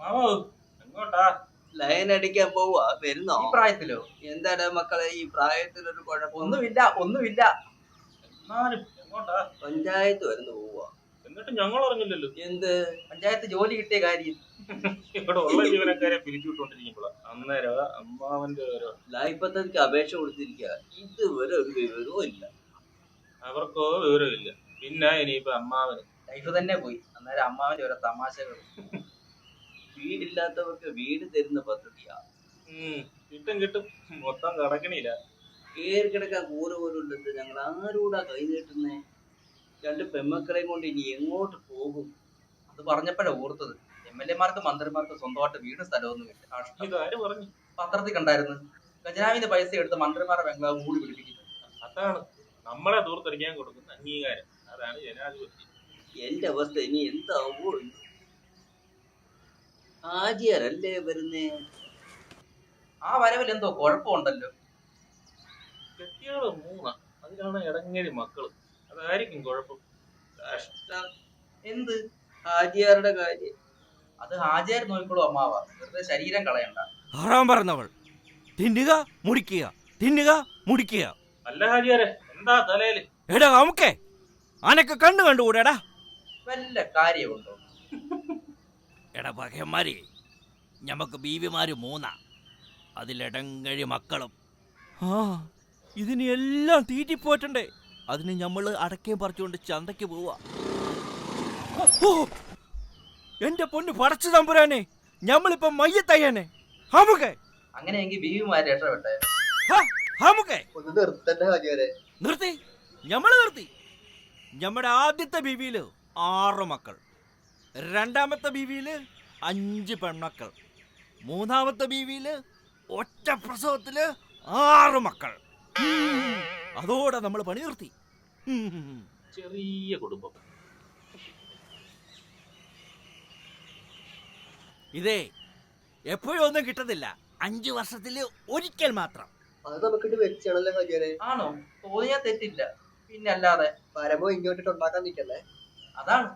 മാമോ എങ്ങോട്ടാ? ലൈൻ അടിക്കാൻ പോവാ. വരുന്നോ? ഈ പ്രായത്തിലോ? എന്താടാ മക്കളെ ഈ പ്രായത്തിലൊരു കുഴപ്പം? ഒന്നുമില്ല. എന്നാലും എങ്ങോട്ടാ? പഞ്ചായത്ത് വരുന്നു പോവാ. എന്നിട്ട് ഞങ്ങൾ അറിഞ്ഞില്ലല്ലോ. എന്ത് പഞ്ചായത്ത് ജോലി കിട്ടിയ കാര്യം? ഇവിടെ ഉള്ള ജീവനക്കാരെ പിരിച്ചുവിട്ടോണ്ടിരിക്കുമ്പോഴാ അന്നേരം അമ്മാവന്റെ ഓരോ ലൈഫ് പദ്ധതിക്ക് അപേക്ഷ കൊടുത്തിരിക്കുക. ഇതുവരെ ഒരു വിവരവും ഇല്ല. അവർക്കോ വിവരമില്ല. പിന്നെ ഇനിയിപ്പോ അമ്മാവന് ലൈഫ് തന്നെ പോയി. അന്നേരം അമ്മാവന്റെ ഓരോ തമാശകൾ. വീടില്ലാത്തവർക്ക് വീട് തരുന്ന പദ്ധതിയാ. കിട്ടും മൊത്തം കടക്കണില്ല. കേറി കിടക്കാൻ കൂര പോലും ഇല്ലത്. ഞങ്ങൾ ആരൂടാ കൈ നീട്ടുന്നേ? രണ്ട് പെമ്മക്കളെയും കൊണ്ട് ഇനി എങ്ങോട്ട് പോകും? അത് പറഞ്ഞപ്പോഴേ ഓർത്തത്, MLA-മാർക്ക് മന്ത്രിമാർക്ക് സ്വന്തമായിട്ട് വീട് സ്ഥലമൊന്നും ഇതാര് പറഞ്ഞു? പത്രത്തിൽ കണ്ടായിരുന്നു. ഖജനാവിന്റെ പൈസ എടുത്ത് മന്ത്രിമാരുടെ ബംഗ്ലാവ് മൂടി പിടിപ്പിക്കുന്നു. അതാണ് നമ്മളെ ദൂർത്തടിക്കാൻ കൊടുക്കുന്ന അംഗീകാരം. അതാണ് ജനാധിപത്യം. എന്റെ അവസ്ഥ ഇനി എന്താവോ? ആചാരല്ലേ വരുന്നേ? ആ വരവിൽ എന്തോ കുഴപ്പമുണ്ടല്ലോ. കെട്ടിയാള് 3, അതിലാണ് ഇടങ്ങേരി മക്കള്. അതായിരിക്കും കുഴപ്പം. കഷ്ടം. എന്ത് ഹാജിയാരുടെ കാര്യം? അത് ഹാജിയാർ നോക്കിക്കോളൂ അമ്മാവ. വെറുതെ ശരീരം കളയണ്ട. ആറാൻ പറഞ്ഞവൾ തിന്നുക മുടിക്കുക, തിന്നുക മുടിക്കുക. അല്ല ഹാജിയാരെ, എന്താ തലയില്? എടാ നമുക്കേ ആനക്ക് കണ്ടുകൂടെടാ. വല്ല കാര്യമുണ്ടോ? എടാ പകയന്മാരെ, ഞമ്മക്ക് ബീവിമാര് 3, അതിലിടങ്ങഴി മക്കളും. ഇതിന് എല്ലാം തീറ്റിപ്പോറ്റണ്ടേ? അതിന് ഞമ്മള് അടക്കയും പറിച്ചുകൊണ്ട് ചന്തയ്ക്ക് പോവാ. എന്റെ പൊന്ന് പടച്ചു തമ്പുരാനെ, ഞമ്മളിപ്പം മയ്യത്തയ്യാനെ. ഹമുക്കെ അങ്ങനെയെങ്കിൽ ബീവിമാര് രക്ഷപ്പെട്ടെ. ഒന്ന് നിർത്തണ്ട ഹാജിയാരെ. നിർത്തി, ഞമ്മള് നിർത്തി. ഞമ്മടെ ആദ്യത്തെ ബീവിയില് 6 മക്കൾ, രണ്ടാമത്തെ ബീവിയില് 5 പെൺമക്കൾ, മൂന്നാമത്തെ ബീവിയില് ഒറ്റ പ്രസവത്തില് 6 മക്കൾ. അതോടെ നമ്മൾ പണി നിർത്തി. ചെറിയ കുടുംബം. ഇതേ എപ്പോഴും ഒന്നും കിട്ടുന്നില്ല, 5 വർഷത്തില് ഒരിക്കൽ മാത്രം. അത് നമുക്കിട്ട് വെച്ചാണല്ലോ ഹാജിയാരെ. ആണോ? തോന്നിയാ തെറ്റില്ല. പിന്നെ അല്ലാതെ പരമോ ഇങ്ങോട്ടിട്ട് ഉണ്ടാക്കാൻ നിൽക്കല്ലേ. അതാണ്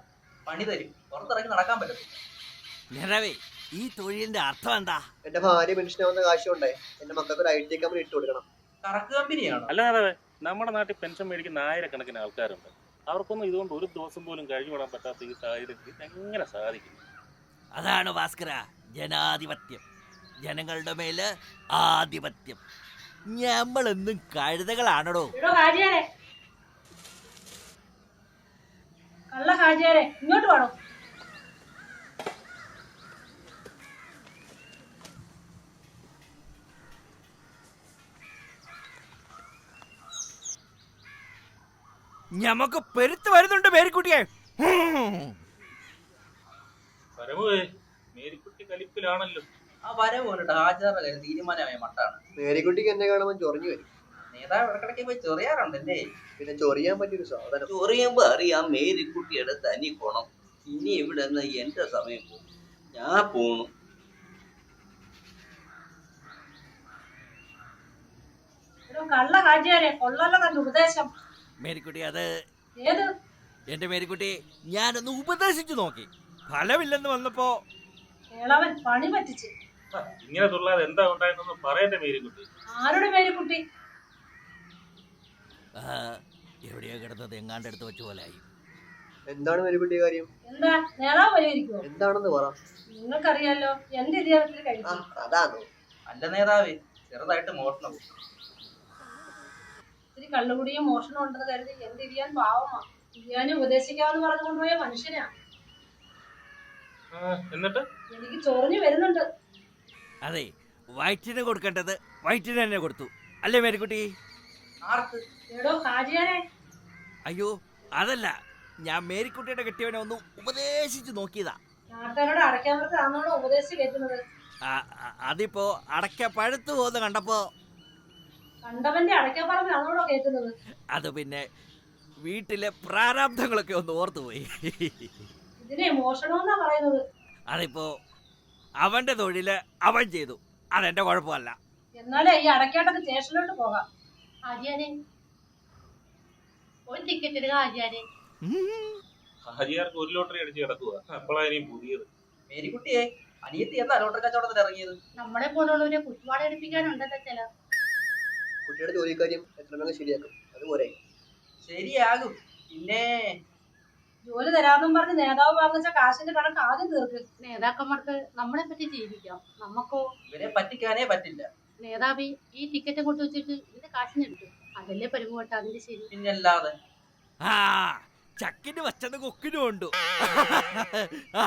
പണി തരും. പുറത്തിറങ്ങി നടക്കാൻ പറ്റത്തില്ല. നിറവേ, ഈ തൊഴിലിന്റെ അർത്ഥം എന്താ? എന്റെ ഭാര്യ പെൻഷനാവുന്ന കാശുണ്ടേ എന്റെ മക്കൾക്ക് ഒരു IT കമ്പനി ഇട്ട് കൊടുക്കണം. കറക്ക് കമ്പനിയാണോ? അല്ലാതെ നമ്മുടെ നാട്ടിൽ പെൻഷൻ മേടിക്കുന്ന 1000-കണക്കിന് ആൾക്കാരുണ്ട്. അവർക്കൊന്നും ഇതുകൊണ്ട് ഒരു ദിവസം പോലും കഴിഞ്ഞുവിടാൻ പറ്റാത്ത ഈ സാഹചര്യത്തിൽ എങ്ങനെ സാധിക്കും? അതാണ് ഭാസ്കര ജനാധിപത്യം. ജനങ്ങളുടെ മേല് ആധിപത്യം. ഞമ്മളെന്നും കഴുതകളാണോ? കള്ള ഹാജിയാരെ, ഇങ്ങോട്ട് വേണോ? ഞമ്മക്ക് പെരുത്ത് വരുന്നുണ്ട് മേരിക്കുട്ടിയെ. മേരിക്കുട്ടി കലിപ്പിലാണല്ലോ. ആ വരവ് പോലിട്ട് ഹാജിയാരുടെ കാര്യം തീരുമാനമായ മട്ടാണ്. മേരിക്കുട്ടിക്ക് എന്നെ കാണുമ്പോൾ ചൊറിഞ്ഞു വരും. നേതാവ് ഇടക്കിടയ്ക്ക് പോയി ചൊറിയാറുണ്ടല്ലേ? പിന്നെ ചൊറിയാൻ പറ്റിയൊരു സാധനം. ചൊറിയുമ്പോ അറിയാം മേരിക്കുട്ടിയുടെ തനി ഗുണം. ഇനി ഇവിടെ നിന്ന് എന്റെ സമയം പോകും. ഞാൻ പോണു. കള്ള ഹാജിയാരെ, കൊള്ളല്ലോ തന്റെ ഉപദേശം. മേരിക്കുട്ടി, അത് ഏത്? എന്റെ മേരിക്കുട്ടി, ഞാനൊന്ന് ഉപദേശിച്ചു നോക്കി, ഫലമില്ലെന്ന് വന്നപ്പോ കേളവൻ പണി പറ്റിച്ച്. ഇങ്ങനെ തുള്ളാതെ എന്താ ഉണ്ടായെന്നൊന്നും പറയട്ടെ മേരിക്കുട്ടി. ആരുടെ മേരിക്കുട്ടി? എവിടെയോ കിടന്നത് എങ്ങാണ്ടെടുത്ത് വെച്ച പോലായി. എന്താണ് മേരിക്കുട്ടി കാര്യം? എന്താ നേതാവ് പരിഹരിക്കുമോ? എന്താണെന്ന് പറ. നിങ്ങൾക്കറിയാലോ എന്റെ ഇതിഹാസത്തിൽ കഴിച്ചു. അതാണോ? അല്ല നേതാവേ, ചെറുതായിട്ട് മോഷണം. ഇത്തിരി കള്ളുകുടിയും മോഷണം ഉണ്ടെന്ന് കരുതി എന്റെ ഇരിയാൻ പാവമാ. ഇരിയാനും ഉപദേശിക്കാമെന്ന് പറഞ്ഞു കൊണ്ടുപോയ മനുഷ്യനാ. എന്നിട്ട് എനിക്ക് ചൊറിഞ്ഞു വരുന്നുണ്ട്. അതെ, വയറ്റിന് കൊടുക്കേണ്ടത് വയറ്റിന് തന്നെ കൊടുത്തു അല്ലേ മേരിക്കുട്ടി? ആർക്ക്? എടോ ഹാജിയാരെ. അയ്യോ അതല്ല, ഞാൻ മേരിക്കുട്ടിയുടെ കെട്ടിയവനെ ഒന്ന് ഉപദേശിച്ചു നോക്കിയതാ. നാട്ടുകാരോട് അടയ്ക്കാമറത്താണോടോ ഉപദേശിച്ച് കേൾക്കുന്നത്? അതിപ്പോ അടയ്ക്ക പഴുത്തു പോകുന്ന കണ്ടപ്പോ. കണ്ടവന്റെ അടയ്ക്കാപ്പറമ്പിലാണോടോ കേൾക്കുന്നത്? അത് പിന്നെ വീട്ടിലെ പ്രാരാബ്ധങ്ങളൊക്കെ ഒന്ന് ഓർത്തുപോയി. ഇതിനെ മോഷണമെന്നാ പറയുന്നത്. അതിപ്പോ അവന്റെ തൊഴില് അവൻ ചെയ്തു, അതെന്റെ കുഴപ്പമല്ല. എന്നാലേ ഈ അടയ്ക്കാട്ടൊക്കെ സ്റ്റേഷനിലോട്ട് പോകാം. ഹാജിയാരെ, ഒരു ടിക്കറ്റ് എടുക്കുക ഹാജിയാരെ. ഹാജിയാർക്ക് 1 ലോട്ടറി അടിച്ച് കിടക്കുക. അപ്പോഴാ ഇനി പുതിയത്. മേരിക്കുട്ടിയെ, അനിയത്തി എന്നാ ലോട്ടറി കച്ചവടത്തിൽ ഇറങ്ങിയത്? നമ്മളെ പോലുള്ളവരെ കുത്തുവാള എടുപ്പിക്കാനുണ്ടല്ലോ ചില. കുട്ടിയുടെ ജോലിക്കാര്യം എത്രമെന്ന് ശരിയാക്കും, അതുപോലെ ശരിയാകും. പിന്നെ ജോലി തരാമെന്നും പറഞ്ഞ് നേതാവ് വാങ്ങിച്ച കാശിന്റെ കണക്ക് ആദ്യം തീർക്ക്. നേതാക്കന്മാർക്ക് നമ്മളെ പറ്റി ജീവിക്കാം, നമുക്കോ ഇവരെ പറ്റിക്കാനേ പറ്റില്ല. നേതാവി ഈ ടിക്കറ്റ് കൊണ്ട് വെച്ചിട്ട് ഇതിന്റെ കാശിനെടുത്തു, അതല്ലേ പരിമുവട്ട അതിന്റെ ശരി. പിന്നല്ലാതെ ആ ചക്കിന് വച്ചത് കൊക്കിനും ഉണ്ടു. ആ